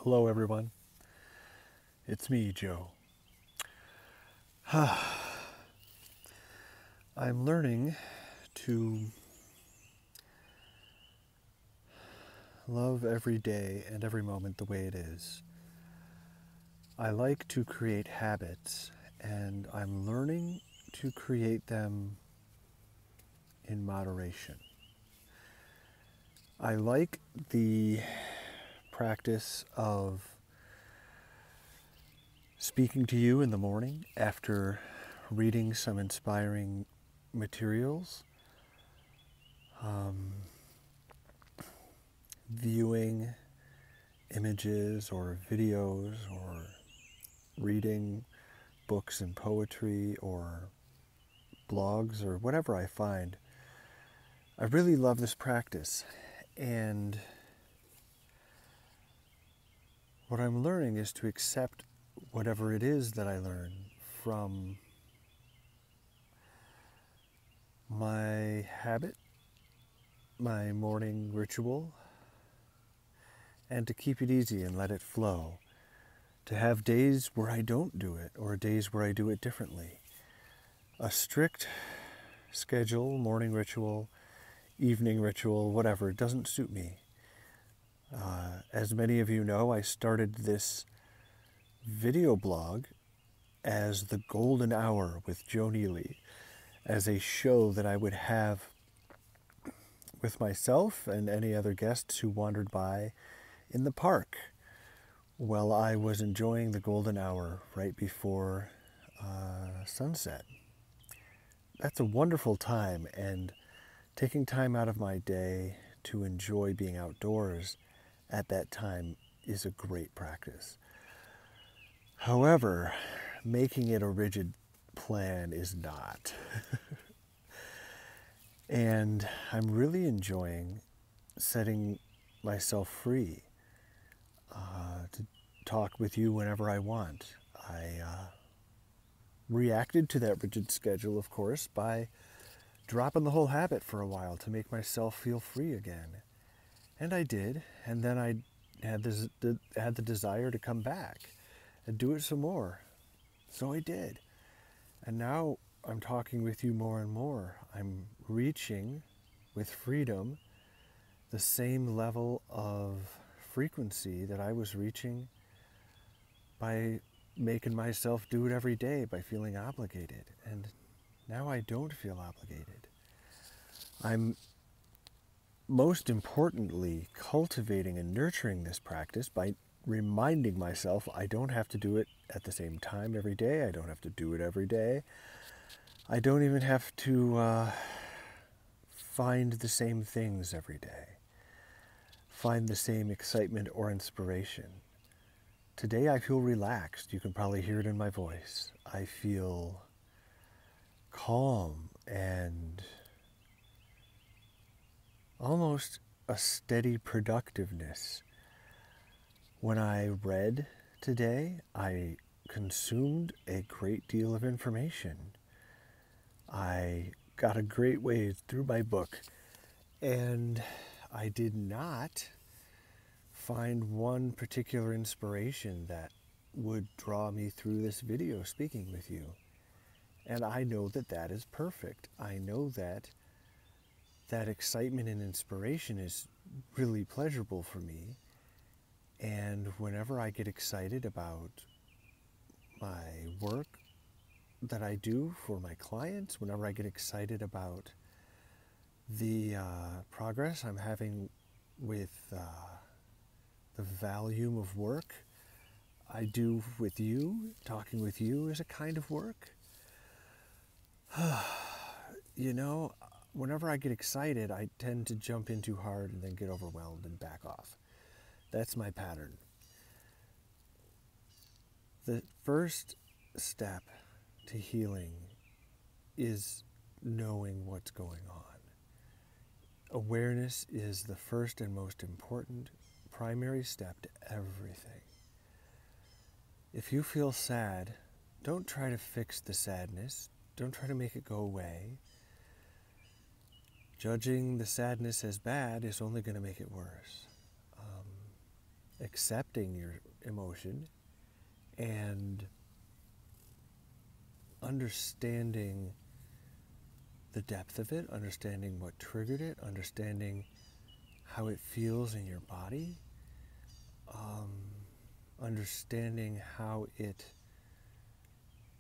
Hello, everyone. It's me, Joe. I'm learning to love every day and every moment the way it is. I like to create habits, and I'm learning to create them in moderation. I like the practice of speaking to you in the morning after reading some inspiring materials, viewing images or videos, or reading books and poetry or blogs or whatever I find. I really love this practice, and what I'm learning is to accept whatever it is that I learn from my habit, my morning ritual, and to keep it easy and let it flow. To have days where I don't do it, or days where I do it differently. A strict schedule, morning ritual, evening ritual, whatever, doesn't suit me. As many of you know, I started this video blog as the Golden Hour with Neely, as a show that I would have with myself and any other guests who wandered by in the park while I was enjoying the golden hour right before sunset. That's a wonderful time, and taking time out of my day to enjoy being outdoors at that time is a great practice. However, making it a rigid plan is not. And I'm really enjoying setting myself free to talk with you whenever I want. I reacted to that rigid schedule, of course, by dropping the whole habit for a while to make myself feel free again. And I did, and then I had the desire to come back and do it some more. So I did. And now I'm talking with you more and more. I'm reaching with freedom the same level of frequency that I was reaching by making myself do it every day, by feeling obligated. And now I don't feel obligated. I'm most importantly cultivating and nurturing this practice by reminding myself I don't have to do it at the same time every day. I don't have to do it every day. I don't even have to find the same things every day, find the same excitement or inspiration. Today I feel relaxed. You can probably hear it in my voice. I feel calm and almost a steady productiveness. When I read today, I consumed a great deal of information. I got a great way through my book, and I did not find one particular inspiration that would draw me through this video speaking with you. And I know that that is perfect. I know that that excitement and inspiration is really pleasurable for me. And whenever I get excited about my work that I do for my clients, whenever I get excited about the progress I'm having with the volume of work I do with you, talking with you is a kind of work. You know, whenever I get excited, I tend to jump in too hard and then get overwhelmed and back off. That's my pattern. The first step to healing is knowing what's going on. Awareness is the first and most important primary step to everything. If you feel sad, don't try to fix the sadness. Don't try to make it go away. Judging the sadness as bad is only going to make it worse. accepting your emotion and understanding the depth of it, understanding what triggered it, understanding how it feels in your body, understanding how it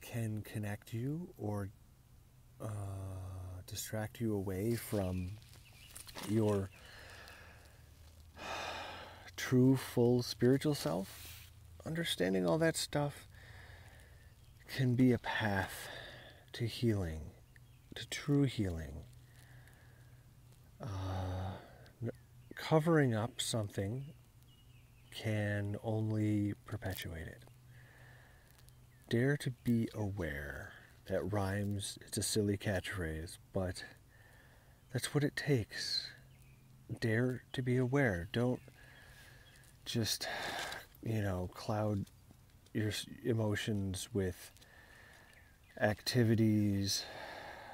can connect you or distract you away from your true, full spiritual self. Understanding all that stuff can be a path to healing, to true healing. Covering up something can only perpetuate it. Dare to be aware. That rhymes. It's a silly catchphrase, but that's what it takes. Dare to be aware. Don't just, cloud your emotions with activities,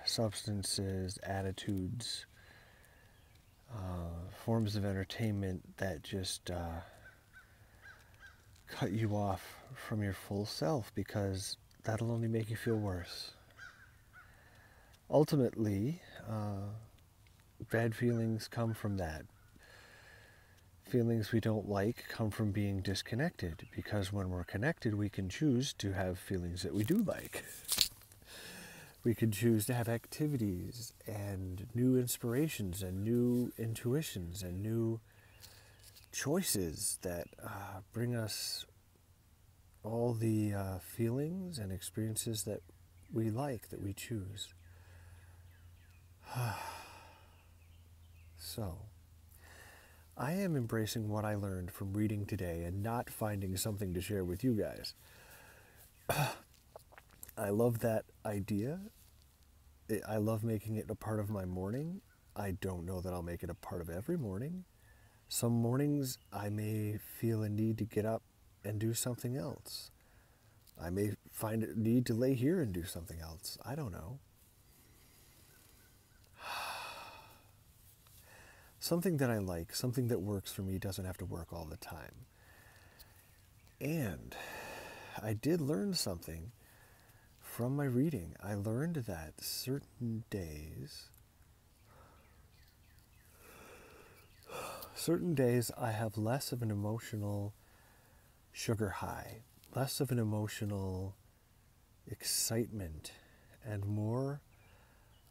substances, attitudes, forms of entertainment that just cut you off from your full self, because that'll only make you feel worse. Ultimately, bad feelings come from that. Feelings we don't like come from being disconnected, because when we're connected, we can choose to have feelings that we do like. We can choose to have activities and new inspirations and new intuitions and new choices that bring us all the feelings and experiences that we like, that we choose. So, I am embracing what I learned from reading today and not finding something to share with you guys. I love that idea. I love making it a part of my morning. I don't know that I'll make it a part of every morning. Some mornings I may feel a need to get up and do something else. I may find a need to lay here and do something else. I don't know. Something that I like, something that works for me, doesn't have to work all the time. And I did learn something from my reading. I learned that certain days I have less of an emotional sugar high, less of an emotional excitement, and more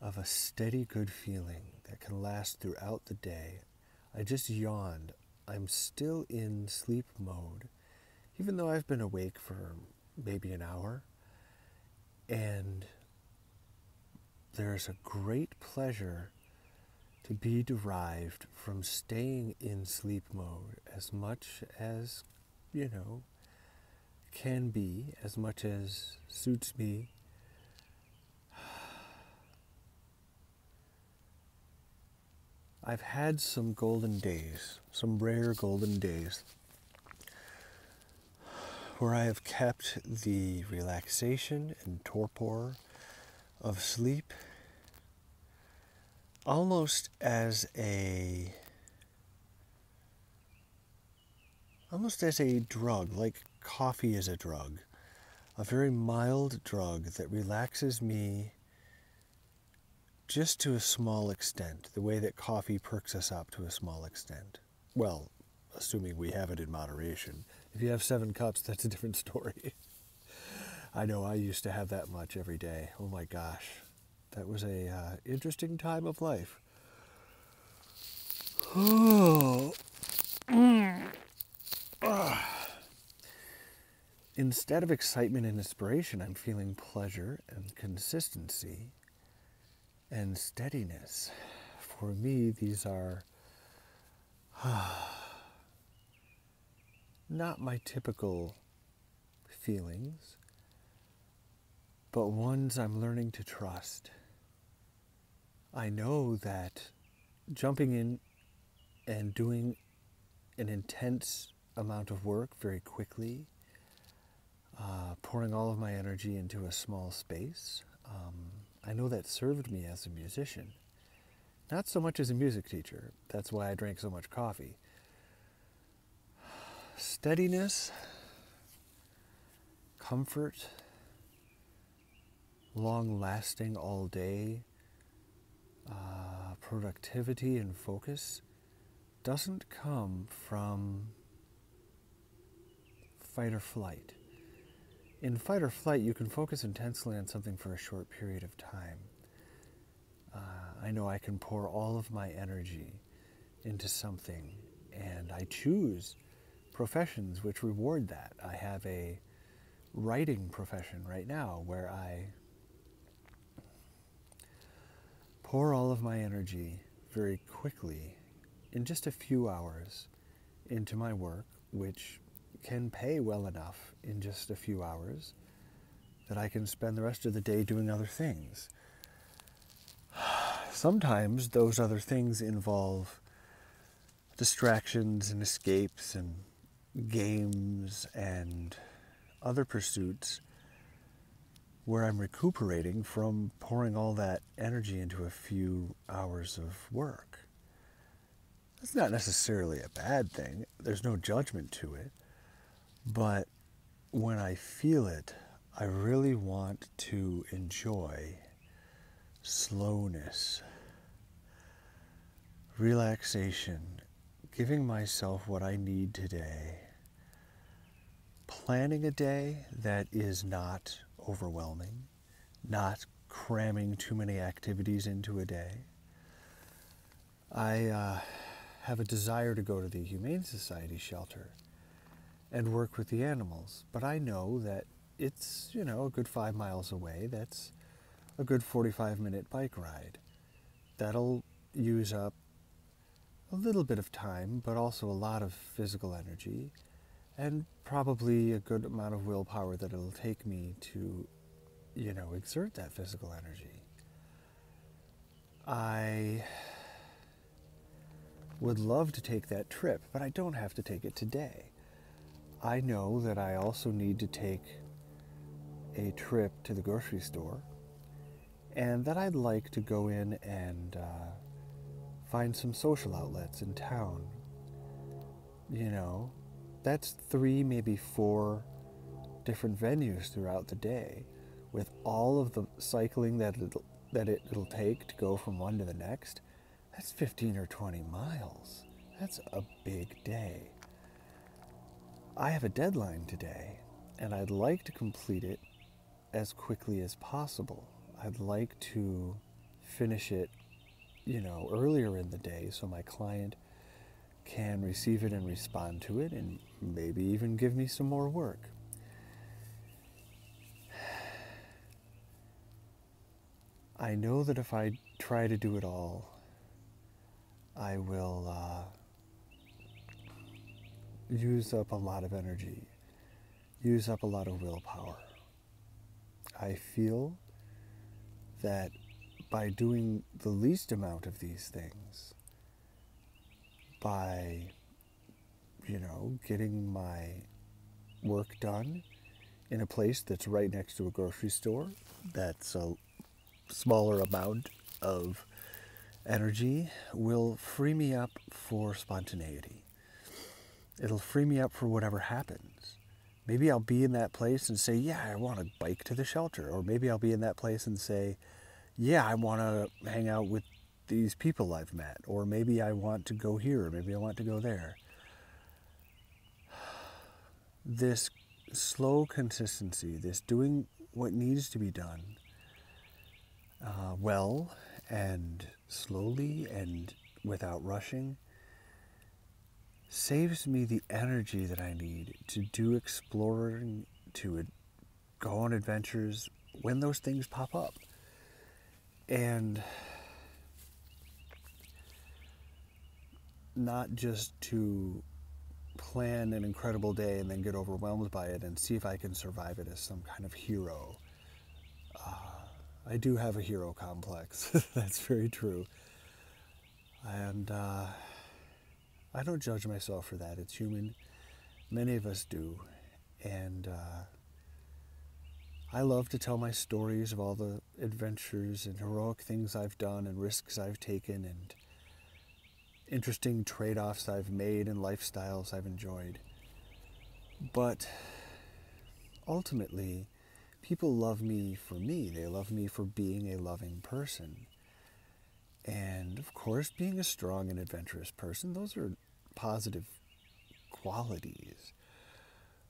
of a steady good feeling that can last throughout the day. I just yawned. I'm still in sleep mode, even though I've been awake for maybe an hour. And there's a great pleasure to be derived from staying in sleep mode as much as, can be, as much as suits me. I've had some golden days, some rare golden days, where I have kept the relaxation and torpor of sleep almost as a drug, like coffee is a drug, a very mild drug that relaxes me just to a small extent, the way that coffee perks us up to a small extent. Well, assuming we have it in moderation. If you have 7 cups, that's a different story. I know I used to have that much every day. Oh my gosh. That was a interesting time of life. Instead of excitement and inspiration, I'm feeling pleasure and consistency and steadiness. For me, these are not my typical feelings, but ones I'm learning to trust. I know that jumping in and doing an intense amount of work very quickly, pouring all of my energy into a small space, I know that served me as a musician. Not so much as a music teacher. That's why I drank so much coffee. Steadiness, comfort, long-lasting all day, productivity and focus doesn't come from fight or flight. In fight or flight, you can focus intensely on something for a short period of time. I know I can pour all of my energy into something, and I choose professions which reward that. I have a writing profession right now where I pour all of my energy very quickly in just a few hours into my work, which can pay well enough in just a few hours that I can spend the rest of the day doing other things. Sometimes those other things involve distractions and escapes and games and other pursuits where I'm recuperating from pouring all that energy into a few hours of work. That's not necessarily a bad thing. There's no judgment to it. But when I feel it, I really want to enjoy slowness, relaxation, giving myself what I need today, planning a day that is not overwhelming, not cramming too many activities into a day. I have a desire to go to the Humane Society shelter and work with the animals, but I know that it's, a good 5 miles away. That's a good 45-minute bike ride. That'll use up a little bit of time, but also a lot of physical energy, and probably a good amount of willpower that it'll take me to, exert that physical energy. I would love to take that trip, but I don't have to take it today. I know that I also need to take a trip to the grocery store, and that I'd like to go in and find some social outlets in town. That's 3, maybe 4 different venues throughout the day, with all of the cycling that it'll take to go from one to the next. That's 15 or 20 miles. That's a big day. I have a deadline today, and I'd like to complete it as quickly as possible. I'd like to finish it, earlier in the day so my client can receive it and respond to it and maybe even give me some more work. I know that if I try to do it all, I will use up a lot of energy, use up a lot of willpower. I feel that by doing the least amount of these things, by, getting my work done in a place that's right next to a grocery store, that's a smaller amount of energy, will free me up for spontaneity. It'll free me up for whatever happens. Maybe I'll be in that place and say, yeah, I want to bike to the shelter. Or maybe I'll be in that place and say, yeah, I want to hang out with these people I've met. Or maybe I want to go here, or maybe I want to go there. This slow consistency, this doing what needs to be done well and slowly and without rushing, saves me the energy that I need to do exploring, to go on adventures when those things pop up. And not just to plan an incredible day and then get overwhelmed by it and see if I can survive it as some kind of hero. I do have a hero complex. That's very true. And I don't judge myself for that. It's human. Many of us do. And I love to tell my stories of all the adventures and heroic things I've done and risks I've taken and interesting trade-offs I've made and lifestyles I've enjoyed. But ultimately, people love me for me. They love me for being a loving person. And of course, being a strong and adventurous person, those are positive qualities.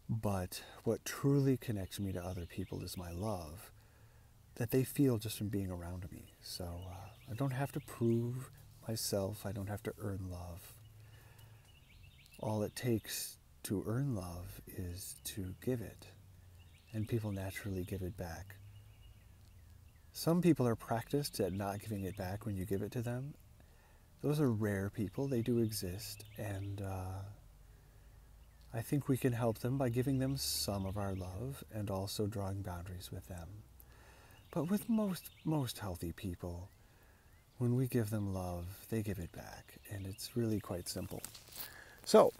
But what truly connects me to other people is my love that they feel just from being around me. So I don't have to prove myself. I don't have to earn love. All it takes to earn love is to give it. And people naturally give it back. Some people are practiced at not giving it back when you give it to them. Those are rare people. They do exist. And I think we can help them by giving them some of our love and also drawing boundaries with them. But with most healthy people, when we give them love, they give it back. And it's really quite simple. So,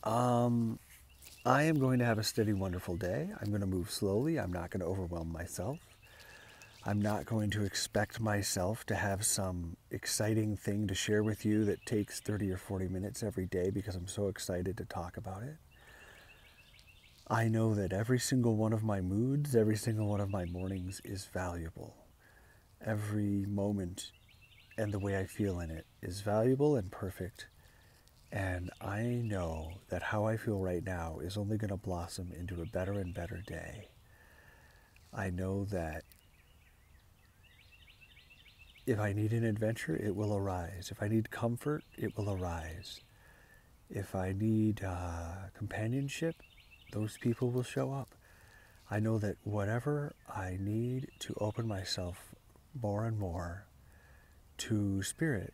I am going to have a steady, wonderful day. I'm going to move slowly. I'm not going to overwhelm myself. I'm not going to expect myself to have some exciting thing to share with you that takes 30 or 40 minutes every day because I'm so excited to talk about it. I know that every single one of my moods, every single one of my mornings is valuable. Every moment and the way I feel in it is valuable and perfect. And I know that how I feel right now is only going to blossom into a better and better day. I know that if I need an adventure, it will arise. If I need comfort, it will arise. If I need companionship, those people will show up. I know that whatever I need to open myself more and more to spirit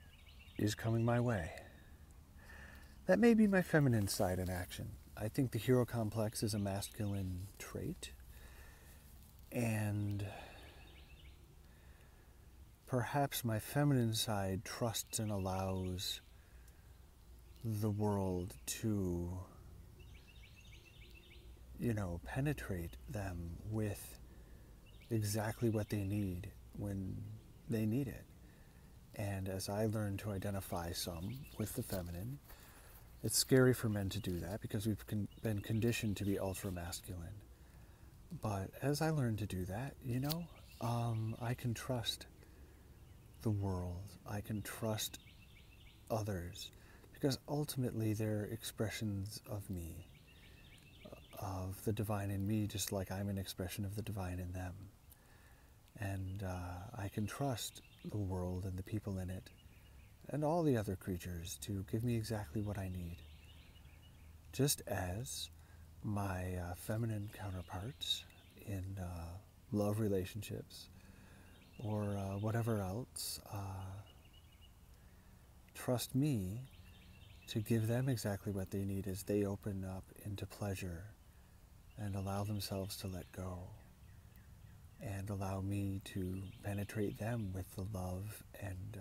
is coming my way. That may be my feminine side in action. I think the hero complex is a masculine trait. And perhaps my feminine side trusts and allows the world to, penetrate them with exactly what they need when they need it. And as I learn to identify some with the feminine, it's scary for men to do that because we've been conditioned to be ultra-masculine. But as I learn to do that, I can trust the world. I can trust others because ultimately they're expressions of me, of the divine in me, just like I'm an expression of the divine in them. And I can trust the world and the people in it and all the other creatures to give me exactly what I need. Just as my feminine counterparts in love relationships or whatever else trust me to give them exactly what they need as they open up into pleasure and allow themselves to let go and allow me to penetrate them with the love and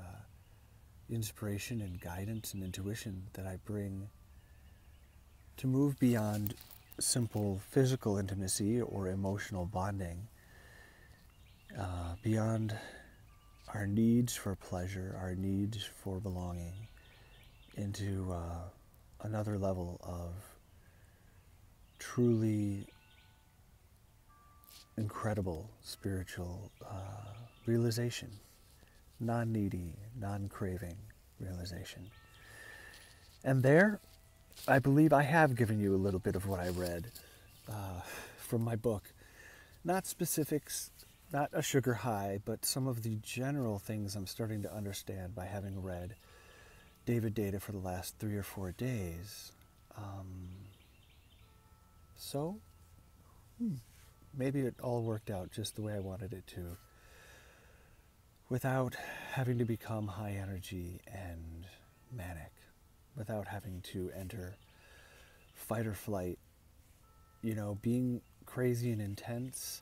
inspiration and guidance and intuition that I bring to move beyond simple physical intimacy or emotional bonding, beyond our needs for pleasure, our needs for belonging, into another level of truly incredible spiritual realization, non-needy, non-craving realization. And there, I believe I have given you a little bit of what I read from my book. Not specifics, not a sugar high, but some of the general things I'm starting to understand by having read David Data for the last 3 or 4 days. So, maybe it all worked out just the way I wanted it to, without having to become high energy and manic, without having to enter fight or flight. Being crazy and intense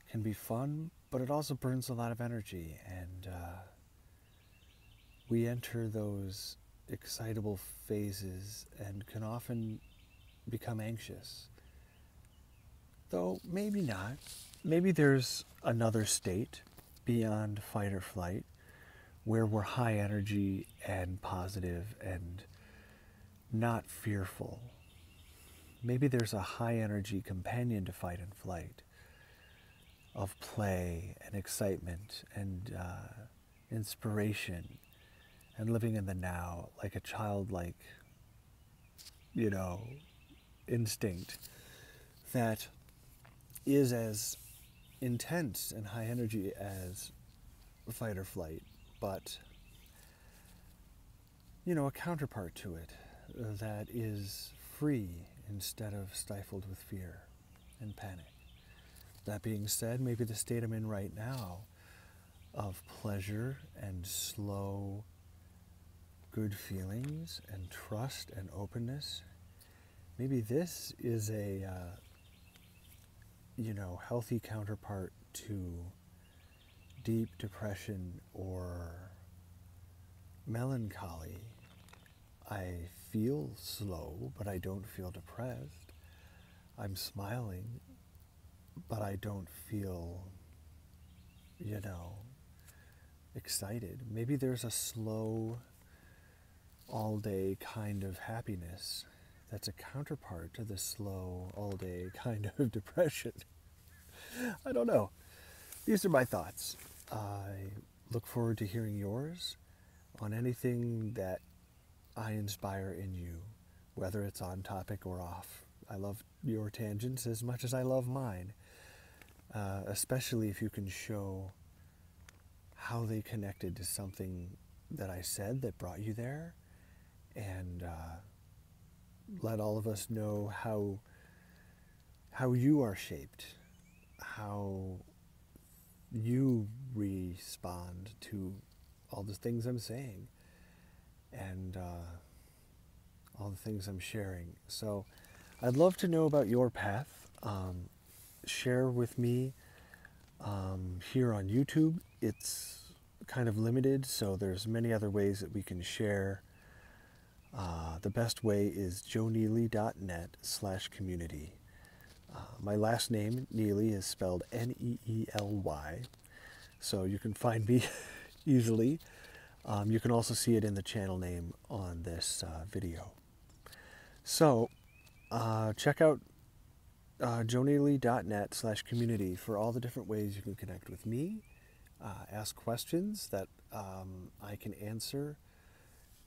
can be fun, but it also burns a lot of energy, and we enter those excitable phases and can often become anxious. Though maybe not. Maybe there's another state beyond fight or flight where we're high energy and positive and not fearful, maybe there's a high energy companion to fight and flight of play and excitement and inspiration and living in the now, like a childlike, you know, instinct that is as intense and high energy as fight or flight, but, you know, a counterpart to it that is free instead of stifled with fear and panic. That being said, maybe the state I'm in right now of pleasure and slow, good feelings and trust and openness, maybe this is a, you know, healthy counterpart to deep depression or melancholy. I feel slow, but I don't feel depressed. I'm smiling, but I don't feel, you know, excited. Maybe there's a slow, all-day kind of happiness that's a counterpart to the slow, all-day kind of depression. I don't know. These are my thoughts. I look forward to hearing yours on anything that I inspire in you, whether it's on topic or off. I love your tangents as much as I love mine, especially if you can show how they connected to something that I said that brought you there, and let all of us know how you are shaped, how you respond to all the things I'm saying, and all the things I'm sharing. So I'd love to know about your path. Share with me here on YouTube. It's kind of limited, so there's many other ways that we can share. The best way is joeneely.net/community. My last name, Neely, is spelled Neely, so you can find me easily. You can also see it in the channel name on this video. So check out joeneely.net/community for all the different ways you can connect with me, ask questions that I can answer,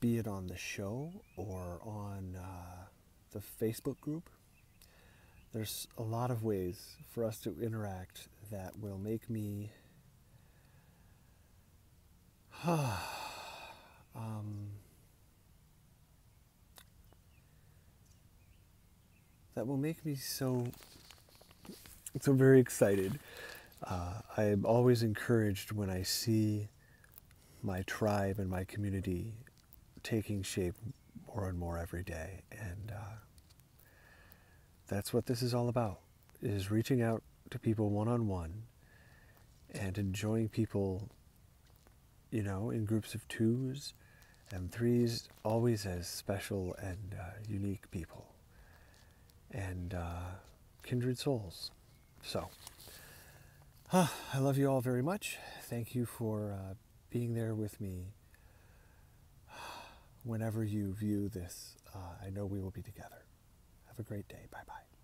be it on the show or on the Facebook group. There's a lot of ways for us to interact that will make me so very excited. I'm always encouraged when I see my tribe and my community taking shape more and more every day, and that's what this is all about, is reaching out to people one-on-one and enjoying people, you know, in groups of twos and threes, always as special and unique people and kindred souls. So I love you all very much. Thank you for being there with me whenever you view this. I know we will be together. Have a great day. Bye-bye.